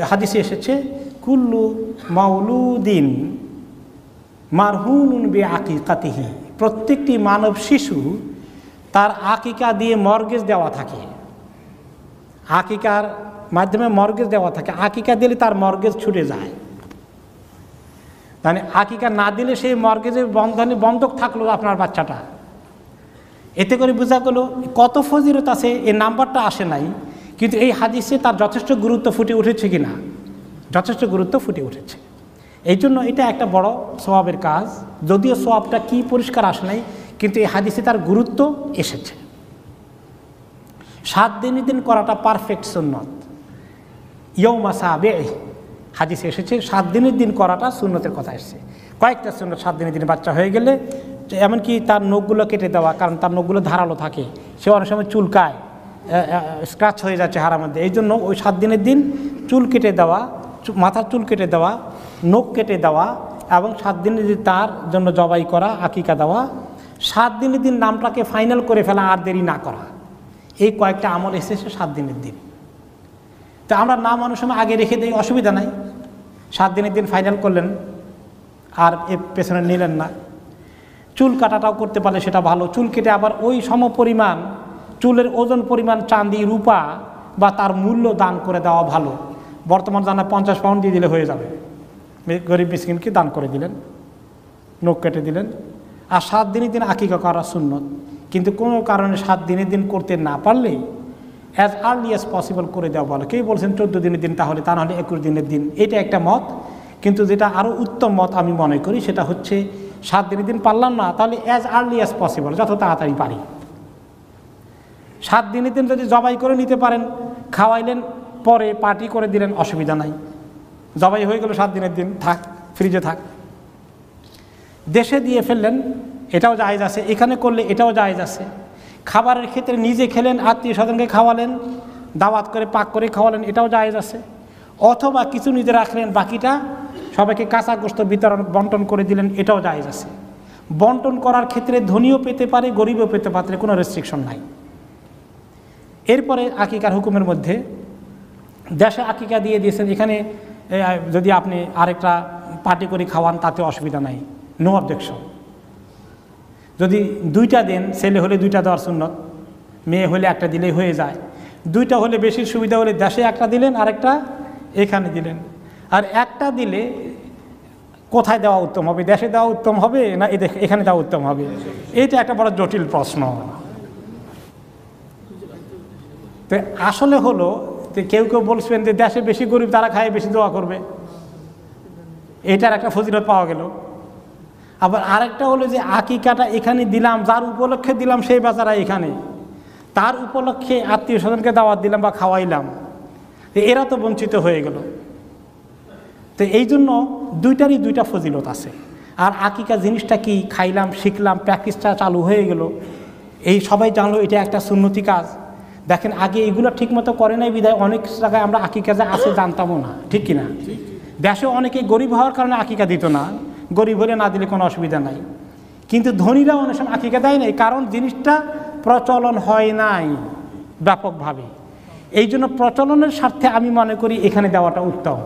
হাদিসে এসেছে কুল্লু মাউলুদিন মারহুনুন বিআকিকাতিহি, প্রত্যেকটি মানব শিশু তার আকিকা দিয়ে মর্গেজ দেওয়া থাকে, আকিকার মাধ্যমে মর্গেজ দেওয়া থাকে। আকিকা দিলে তার মর্গেজ ছুটে যায়, মানে আকিকা না দিলে সেই মর্গেজের বন্ধনে বন্ধক থাকলো আপনার বাচ্চাটা। এতে করে বোঝা গেল কত ফজিলত আছে, এই নাম্বারটা আসে নাই, কিন্তু এই হাদিসে তার যথেষ্ট গুরুত্ব ফুটে উঠেছে কিনা, যথেষ্ট গুরুত্ব ফুটে উঠেছে। এই জন্য এটা একটা বড় সওয়াবের কাজ, যদিও সওয়াবটা কি পরিষ্কার আসে নাই, কিন্তু এই হাদিসে তার গুরুত্ব এসেছে। 7 দিনের দিন করাটা পারফেক্ট সুন্নত। ইয়ৌমা সাবিহ হাদিসে এসেছে 7 দিনের দিন করাটা সুন্নতের কথা এসেছে। কয়েকটা সুন্নত 7 দিনের দিন বাচ্চা হয়ে গেলে, এমনকি তার নখগুলো কেটে দেওয়া, কারণ তার নখগুলো ধারালো থাকে, সে অনেক সময় চুলকায়, স্ক্র্যাচ হয়ে যাচ্ছে হাড়ের মধ্যে। এই জন্য ওই 7 দিনের দিন চুল কেটে দেওয়া, মাথার চুল কেটে দেওয়া, নখ কেটে দেওয়া, এবং 7 দিনের দিন তার জন্য জবাই করা, আকিকা দেওয়া, 7 দিনের দিন নামটাকে ফাইনাল করে ফেলা, আর দেরি না করা। এই কয়েকটা আমল এসেছে 7 দিনের দিন। তো আমরা নাম অনেক সময় আগে রেখে দিই, অসুবিধা নাই, 7 দিনের দিন ফাইনাল করলেন আর এর পেছনে নিলেন না। চুল কাটাটাও করতে পারলে সেটা ভালো। চুল কেটে আবার ওই সম পরিমাণ, চুলের ওজন পরিমাণ চাঁদি রূপা বা তার মূল্য দান করে দেওয়া ভালো। বর্তমান জানা 50 পাউন্ড দিয়ে দিলে হয়ে যাবে, গরিব মিসকিনকে দান করে দিলেন, নখ কেটে দিলেন। আর 7 দিনের দিন আকিকা করা সুন্নত, কিন্তু কোনো কারণে 7 দিনের দিন করতে না পারলে অ্যাজ আর্লি অ্যাজ পসিবল করে দেওয়া ভালো। কেউ বলছেন 14 দিনের দিন, তাহলে তা নাহলে 21 দিনের দিন, এটা একটা মত। কিন্তু যেটা আরও উত্তম মত আমি মনে করি সেটা হচ্ছে 7 দিনের দিন পারলাম না, তাহলে অ্যাজ আর্লি অ্যাজ পসিবল, যত তাড়াতাড়ি পারি। 7 দিনের দিন যদি জবাই করে নিতে পারেন, খাওয়াইলেন, পরে পার্টি করে দিলেন, অসুবিধা নাই। জবাই হয়ে গেল 7 দিনের দিন, থাক, ফ্রিজে থাক। দেশে দিয়ে ফেললেন, এটাও জায়েজ আছে। এখানে করলে এটাও জায়েজ আছে। খাবারের ক্ষেত্রে নিজে খেলেন, আত্মীয় স্বজনকে খাওয়ালেন, দাওয়াত করে পাক করে খাওয়ালেন, এটাও জায়েজ আছে। অথবা কিছু নিজে রাখলেন, বাকিটা সবাইকে কাঁচা গোশত বিতরণ বন্টন করে দিলেন, এটাও জায়েজ আছে। বন্টন করার ক্ষেত্রে ধনীও পেতে পারে, গরিবও পেতে পারে, কোনো রেস্ট্রিকশন নাই। এরপরে আকিকার হুকুমের মধ্যে, দেশে আকিকা দিয়ে দিয়েছেন, এখানে যদি আপনি আরেকটা পার্টি করে খাওয়ান তাতে অসুবিধা নাই, নো অবজেকশন। যদি 2টা দেন, ছেলে হলে 2টা দেওয়ার সুন্নত, মেয়ে হলে 1টা দিলেই হয়ে যায়। 2টা হলে বেশি সুবিধা, হলে দেশে 1টা দিলেন, আরেকটা এখানে দিলেন। আর 1টা দিলে কোথায় দেওয়া উত্তম হবে, দেশে দেওয়া উত্তম হবে না এখানে দেওয়া উত্তম হবে, এইটা একটা বড় জটিল প্রশ্ন। তো আসলে হলো যে কেউ কেউ বলছেন যে দেশে বেশি গরিব, তারা খায় বেশি দোয়া করবে, এটার একটা ফজিলত পাওয়া গেল। আবার আরেকটা হলো যে আকিকাটা এখানে দিলাম, যার উপলক্ষে দিলাম সেই বেচারা এখানে, তার উপলক্ষে আত্মীয় স্বজনকে দাওয়াত দিলাম বা খাওয়াইলাম, এরা তো বঞ্চিত হয়ে গেল। তো এই জন্য 2টারই 2টা ফজিলত আছে। আর আকিকা জিনিসটা কি, খাইলাম, শিখলাম, প্র্যাকটিসটা চালু হয়ে গেল, এই সবাই জানলো এটা একটা সুন্নতি কাজ। দেখেন আগে এগুলো ঠিকমতো করে নাই বিধায় অনেক জায়গায় আমরা আকিকা যে আছে জানতামও না, ঠিক কিনা? দেশে অনেকে গরিব হওয়ার কারণে আকিকা দিত না, গরিব হলে না দিলে কোনো অসুবিধা নাই। কিন্তু ধনীরা অনেক সময় আকিকা দেয় নাই, কারণ জিনিসটা প্রচলন হয় নাই ব্যাপকভাবে। এই জন্য প্রচলনের স্বার্থে আমি মনে করি এখানে দেওয়াটা উত্তম।